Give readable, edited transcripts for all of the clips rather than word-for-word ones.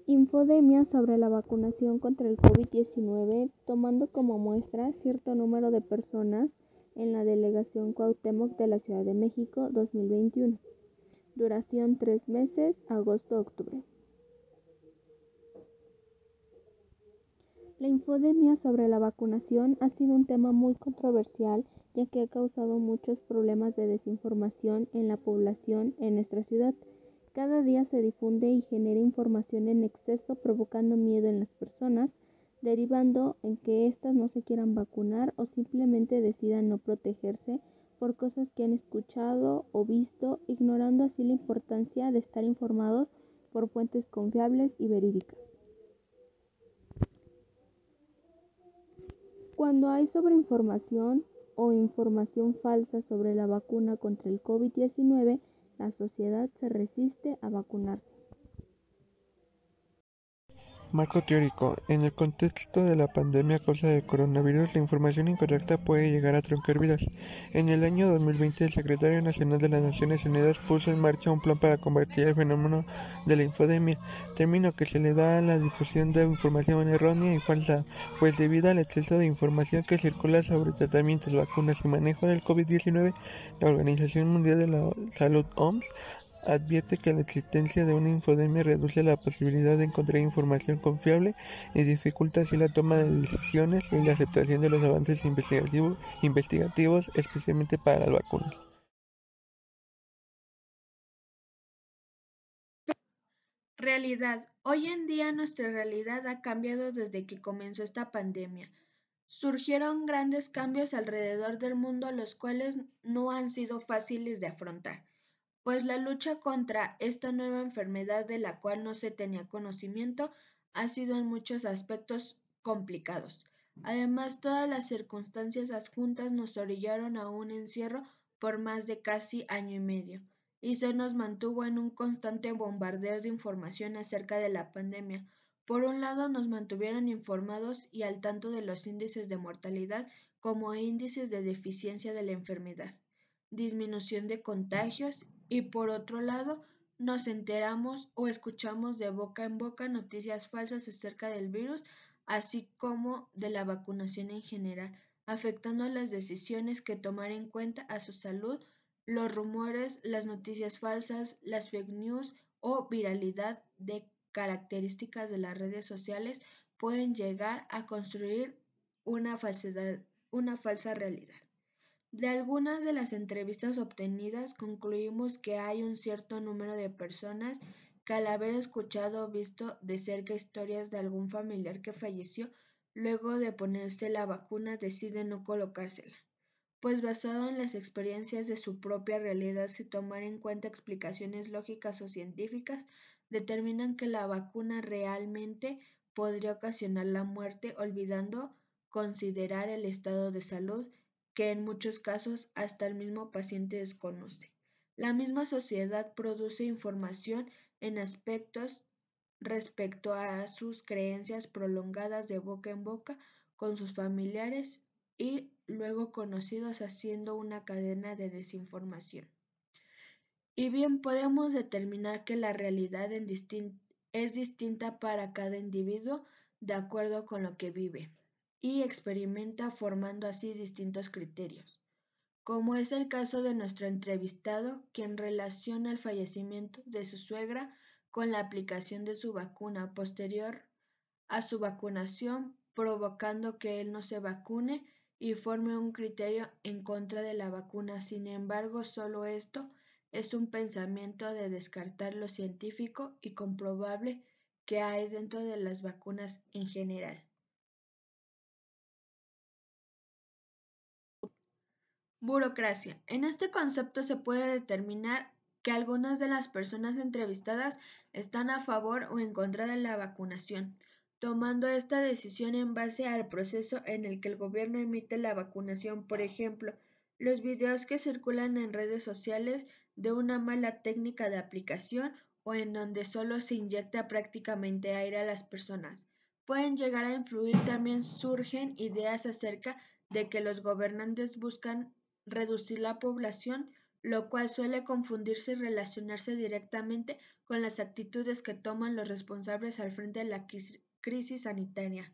Infodemia sobre la vacunación contra el COVID-19, tomando como muestra cierto número de personas en la delegación Cuauhtémoc de la Ciudad de México 2021. Duración 3 meses, agosto-octubre. La infodemia sobre la vacunación ha sido un tema muy controversial, ya que ha causado muchos problemas de desinformación en la población en nuestra ciudad. Cada día se difunde y genera información en exceso, provocando miedo en las personas, derivando en que éstas no se quieran vacunar o simplemente decidan no protegerse por cosas que han escuchado o visto, ignorando así la importancia de estar informados por fuentes confiables y verídicas. Cuando hay sobreinformación o información falsa sobre la vacuna contra el COVID-19, la sociedad se resiste a vacunarse. Marco teórico. En el contexto de la pandemia a causa del coronavirus, la información incorrecta puede llegar a truncar vidas. En el año 2020, el Secretario Nacional de las Naciones Unidas puso en marcha un plan para combatir el fenómeno de la infodemia, término que se le da a la difusión de información errónea y falsa, pues debido al exceso de información que circula sobre tratamientos, vacunas y manejo del COVID-19, la Organización Mundial de la Salud, OMS, advierte que la existencia de una infodemia reduce la posibilidad de encontrar información confiable y dificulta así la toma de decisiones y la aceptación de los avances investigativos, especialmente para las vacunas. Realidad. Hoy en día nuestra realidad ha cambiado desde que comenzó esta pandemia. Surgieron grandes cambios alrededor del mundo, los cuales no han sido fáciles de afrontar, pues la lucha contra esta nueva enfermedad de la cual no se tenía conocimiento ha sido en muchos aspectos complicados. Además, todas las circunstancias adjuntas nos orillaron a un encierro por más de casi año y medio, y se nos mantuvo en un constante bombardeo de información acerca de la pandemia. Por un lado, nos mantuvieron informados y al tanto de los índices de mortalidad como índices de deficiencia de la enfermedad, disminución de contagios, y por otro lado, nos enteramos o escuchamos de boca en boca noticias falsas acerca del virus, así como de la vacunación en general, afectando las decisiones que tomar en cuenta a su salud. Los rumores, las noticias falsas, las fake news o viralidad de características de las redes sociales pueden llegar a construir una falsa realidad. De algunas de las entrevistas obtenidas concluimos que hay un cierto número de personas que al haber escuchado o visto de cerca historias de algún familiar que falleció luego de ponerse la vacuna deciden no colocársela, pues basado en las experiencias de su propia realidad sin tomar en cuenta explicaciones lógicas o científicas, determinan que la vacuna realmente podría ocasionar la muerte, olvidando considerar el estado de salud que en muchos casos hasta el mismo paciente desconoce. La misma sociedad produce información en aspectos respecto a sus creencias prolongadas de boca en boca con sus familiares y luego conocidos, haciendo una cadena de desinformación. Y bien podemos determinar que la realidad es distinta para cada individuo de acuerdo con lo que vive y experimenta, formando así distintos criterios, como es el caso de nuestro entrevistado, quien relaciona el fallecimiento de su suegra con la aplicación de su vacuna posterior a su vacunación, provocando que él no se vacune y forme un criterio en contra de la vacuna. Sin embargo, solo esto es un pensamiento de descartar lo científico y comprobable que hay dentro de las vacunas en general. Burocracia. En este concepto se puede determinar que algunas de las personas entrevistadas están a favor o en contra de la vacunación, tomando esta decisión en base al proceso en el que el gobierno emite la vacunación. Por ejemplo, los videos que circulan en redes sociales de una mala técnica de aplicación o en donde solo se inyecta prácticamente aire a las personas. Pueden llegar a influir. También surgen ideas acerca de que los gobernantes buscan reducir la población, lo cual suele confundirse y relacionarse directamente con las actitudes que toman los responsables al frente de la crisis sanitaria.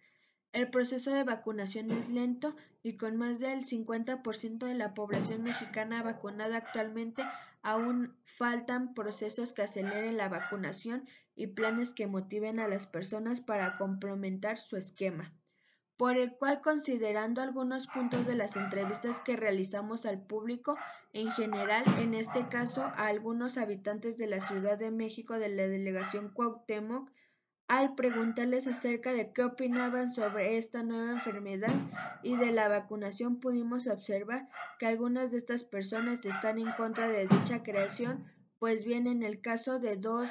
El proceso de vacunación es lento y con más del 50% de la población mexicana vacunada actualmente, aún faltan procesos que aceleren la vacunación y planes que motiven a las personas para complementar su esquema, por el cual, considerando algunos puntos de las entrevistas que realizamos al público en general, en este caso a algunos habitantes de la Ciudad de México de la delegación Cuauhtémoc, al preguntarles acerca de qué opinaban sobre esta nueva enfermedad y de la vacunación, pudimos observar que algunas de estas personas están en contra de dicha creación. Pues bien, en el caso de dos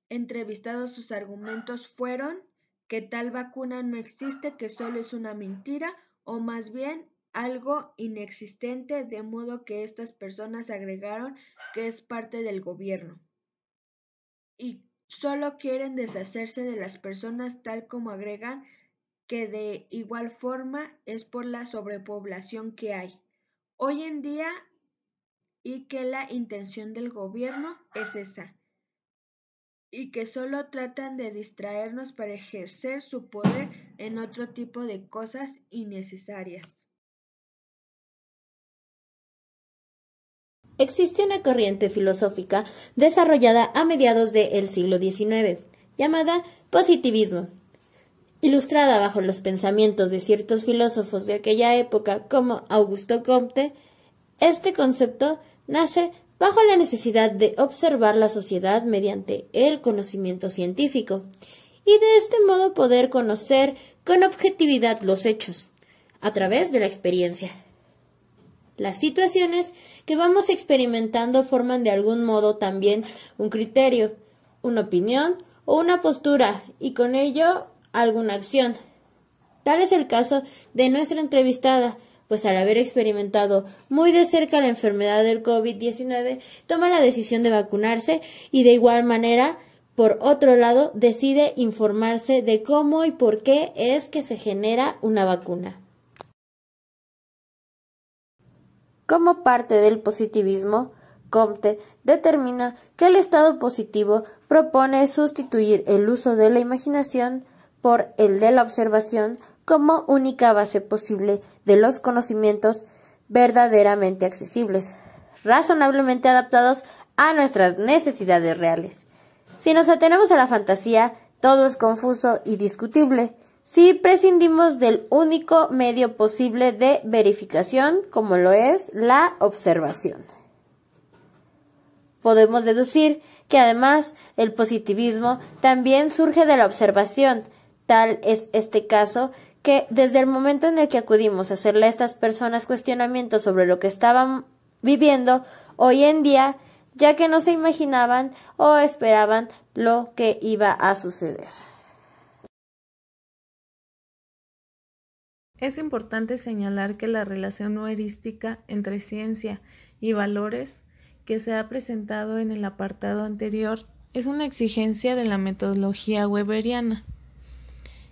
entrevistados, sus argumentos fueron que tal vacuna no existe, que solo es una mentira, o más bien algo inexistente, de modo que estas personas agregaron que es parte del gobierno y solo quieren deshacerse de las personas, tal como agregan que de igual forma es por la sobrepoblación que hay hoy en día y que la intención del gobierno es esa y que solo tratan de distraernos para ejercer su poder en otro tipo de cosas innecesarias. Existe una corriente filosófica desarrollada a mediados del siglo XIX, llamada positivismo, ilustrada bajo los pensamientos de ciertos filósofos de aquella época como Augusto Comte. Este concepto nace bajo la necesidad de observar la sociedad mediante el conocimiento científico y de este modo poder conocer con objetividad los hechos a través de la experiencia. Las situaciones que vamos experimentando forman de algún modo también un criterio, una opinión o una postura y con ello alguna acción. Tal es el caso de nuestra entrevistada, pues al haber experimentado muy de cerca la enfermedad del COVID-19, toma la decisión de vacunarse y de igual manera, por otro lado, decide informarse de cómo y por qué es que se genera una vacuna. Como parte del positivismo, Comte determina que el estado positivo propone sustituir el uso de la imaginación por el de la observación como única base posible de los conocimientos verdaderamente accesibles, razonablemente adaptados a nuestras necesidades reales. Si nos atenemos a la fantasía, todo es confuso y discutible. Si prescindimos del único medio posible de verificación, como lo es la observación, podemos deducir que además el positivismo también surge de la observación. Tal es este caso que desde el momento en el que acudimos a hacerle a estas personas cuestionamientos sobre lo que estaban viviendo hoy en día, ya que no se imaginaban o esperaban lo que iba a suceder. Es importante señalar que la relación heurística entre ciencia y valores que se ha presentado en el apartado anterior es una exigencia de la metodología weberiana.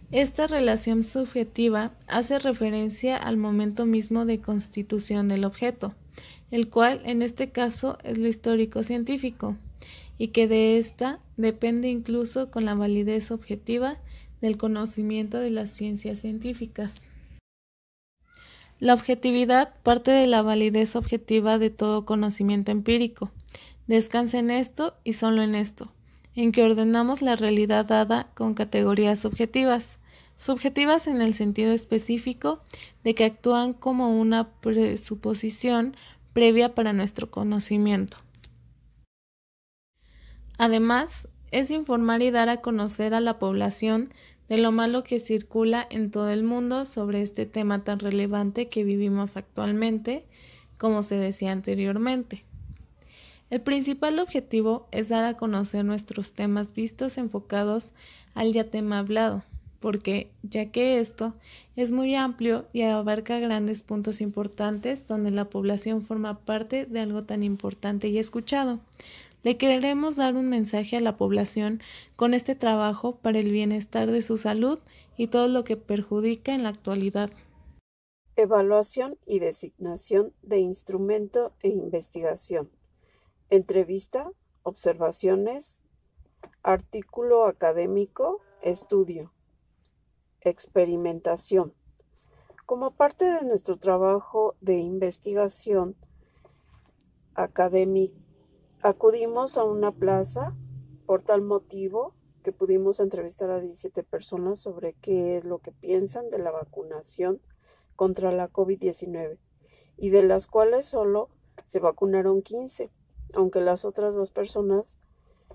Esta relación subjetiva hace referencia al momento mismo de constitución del objeto, el cual en este caso es lo histórico-científico, y que de ésta depende incluso con la validez objetiva del conocimiento de las ciencias científicas. La objetividad parte de la validez objetiva de todo conocimiento empírico. Descansa en esto y solo en esto, en que ordenamos la realidad dada con categorías subjetivas en el sentido específico de que actúan como una presuposición previa para nuestro conocimiento. Además, es informar y dar a conocer a la población de lo malo que circula en todo el mundo sobre este tema tan relevante que vivimos actualmente, como se decía anteriormente. El principal objetivo es dar a conocer nuestros temas vistos enfocados al ya tema hablado, porque ya que esto es muy amplio y abarca grandes puntos importantes donde la población forma parte de algo tan importante y escuchado, le queremos dar un mensaje a la población con este trabajo para el bienestar de su salud y todo lo que perjudica en la actualidad. Evaluación y designación de instrumento e investigación. Entrevista, observaciones, artículo académico, estudio. Experimentación. Como parte de nuestro trabajo de investigación académica, acudimos a una plaza por tal motivo que pudimos entrevistar a 17 personas sobre qué es lo que piensan de la vacunación contra la COVID-19 y de las cuales solo se vacunaron 15, aunque las otras 2 personas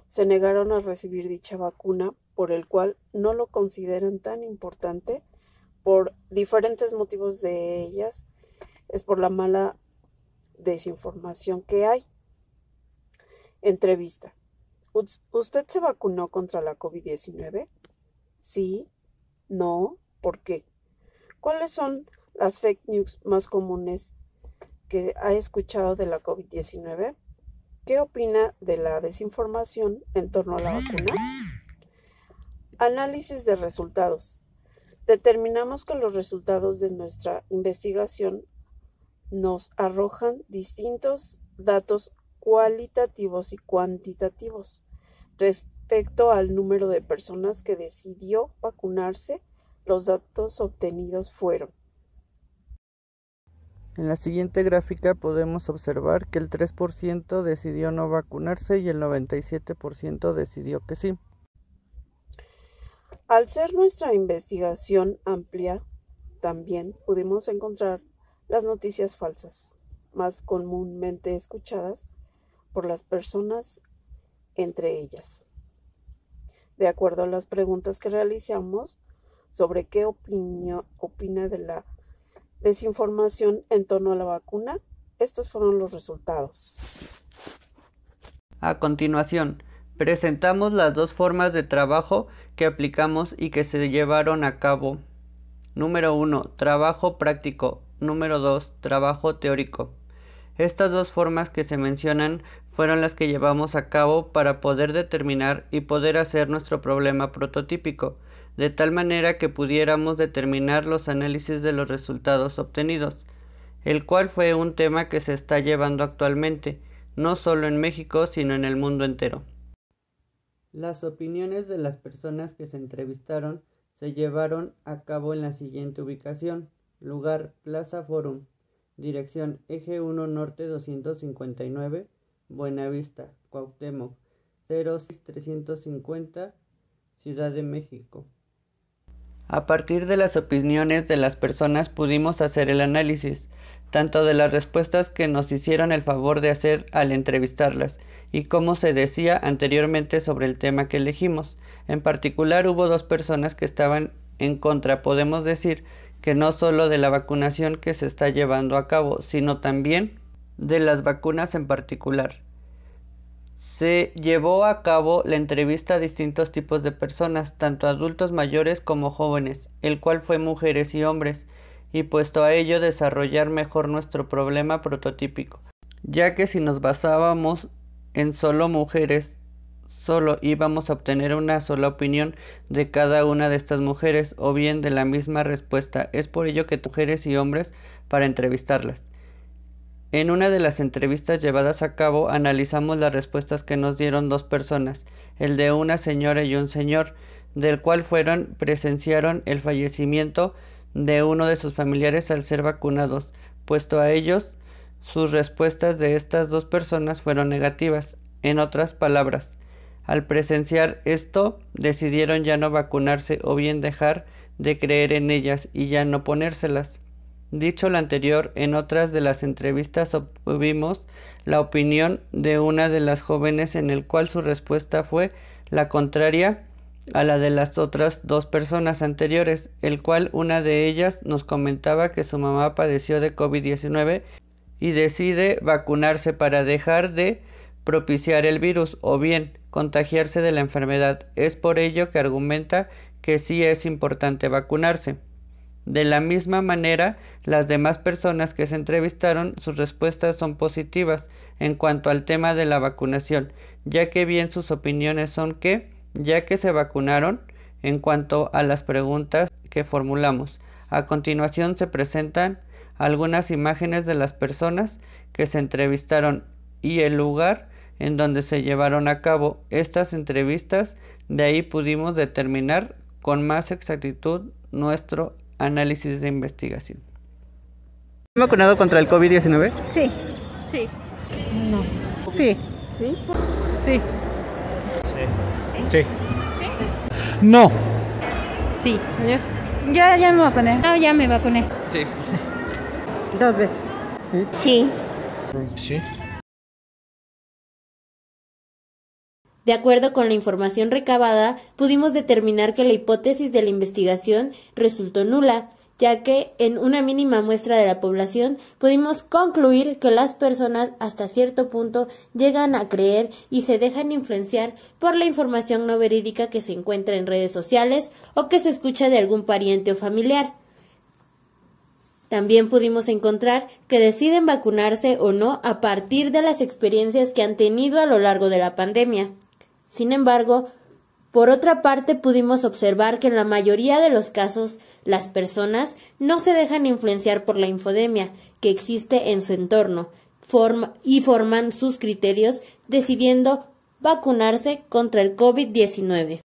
se negaron a recibir dicha vacuna, por el cual no lo consideran tan importante por diferentes motivos. De ellas es por la mala desinformación que hay. Entrevista. ¿Usted se vacunó contra la COVID-19? Sí, no, ¿por qué? ¿Cuáles son las fake news más comunes que ha escuchado de la COVID-19? ¿Qué opina de la desinformación en torno a la vacuna? Análisis de resultados. Determinamos que los resultados de nuestra investigación nos arrojan distintos datos cualitativos y cuantitativos respecto al número de personas que decidió vacunarse. Los datos obtenidos fueron: en la siguiente gráfica podemos observar que el 3% decidió no vacunarse y el 97% decidió que sí. Al ser nuestra investigación amplia, también pudimos encontrar las noticias falsas, más comúnmente escuchadas por las personas, entre ellas. De acuerdo a las preguntas que realizamos sobre qué opina de la desinformación en torno a la vacuna, estos fueron los resultados. A continuación, presentamos las 2 formas de trabajo que aplicamos y que se llevaron a cabo. Número 1. Trabajo práctico. Número 2. Trabajo teórico. Estas 2 formas que se mencionan fueron las que llevamos a cabo para poder determinar y poder hacer nuestro problema prototípico, de tal manera que pudiéramos determinar los análisis de los resultados obtenidos, el cual fue un tema que se está llevando actualmente, no solo en México, sino en el mundo entero. Las opiniones de las personas que se entrevistaron se llevaron a cabo en la siguiente ubicación: lugar Plaza Forum, dirección Eje 1 Norte 259, Buenavista, Cuauhtémoc, 06350, Ciudad de México. A partir de las opiniones de las personas pudimos hacer el análisis, tanto de las respuestas que nos hicieron el favor de hacer al entrevistarlas, y como se decía anteriormente sobre el tema que elegimos. En particular hubo 2 personas que estaban en contra, podemos decir, que no solo de la vacunación que se está llevando a cabo, sino también de las vacunas en particular. Se llevó a cabo la entrevista a distintos tipos de personas, tanto adultos mayores como jóvenes, el cual fue mujeres y hombres, y puesto a ello desarrollar mejor nuestro problema prototípico, ya que si nos basábamos en solo mujeres, solo íbamos a obtener una sola opinión de cada una de estas mujeres, o bien de la misma respuesta. Es por ello que mujeres y hombres para entrevistarlas. En una de las entrevistas llevadas a cabo analizamos las respuestas que nos dieron 2 personas, el de una señora y un señor, del cual presenciaron el fallecimiento de uno de sus familiares al ser vacunados. Puesto a ellos, sus respuestas de estas 2 personas fueron negativas. En otras palabras, al presenciar esto, decidieron ya no vacunarse o bien dejar de creer en ellas y ya no ponérselas. Dicho lo anterior, en otras de las entrevistas obtuvimos la opinión de una de las jóvenes, en el cual su respuesta fue la contraria a la de las otras 2 personas anteriores, el cual una de ellas nos comentaba que su mamá padeció de COVID-19 y decide vacunarse para dejar de propiciar el virus o bien contagiarse de la enfermedad. Es por ello que argumenta que sí es importante vacunarse. De la misma manera, las demás personas que se entrevistaron, sus respuestas son positivas en cuanto al tema de la vacunación, ya que bien sus opiniones son que, ya que se vacunaron, en cuanto a las preguntas que formulamos. A continuación se presentan algunas imágenes de las personas que se entrevistaron y el lugar en donde se llevaron a cabo estas entrevistas. De ahí pudimos determinar con más exactitud nuestro análisis de investigación. ¿Estás vacunado contra el COVID-19? Sí. Sí. No. Sí. ¿Sí? Sí. Sí. No. Sí. ¿Ellos? Ya me vacuné. No, ya me vacuné. Sí. 2 veces. Sí. Sí. De acuerdo con la información recabada, pudimos determinar que la hipótesis de la investigación resultó nula, ya que en una mínima muestra de la población pudimos concluir que las personas hasta cierto punto llegan a creer y se dejan influenciar por la información no verídica que se encuentra en redes sociales o que se escucha de algún pariente o familiar. También pudimos encontrar que deciden vacunarse o no a partir de las experiencias que han tenido a lo largo de la pandemia. Sin embargo, por otra parte, pudimos observar que en la mayoría de los casos, las personas no se dejan influenciar por la infodemia que existe en su entorno y forman sus criterios decidiendo vacunarse contra el COVID-19.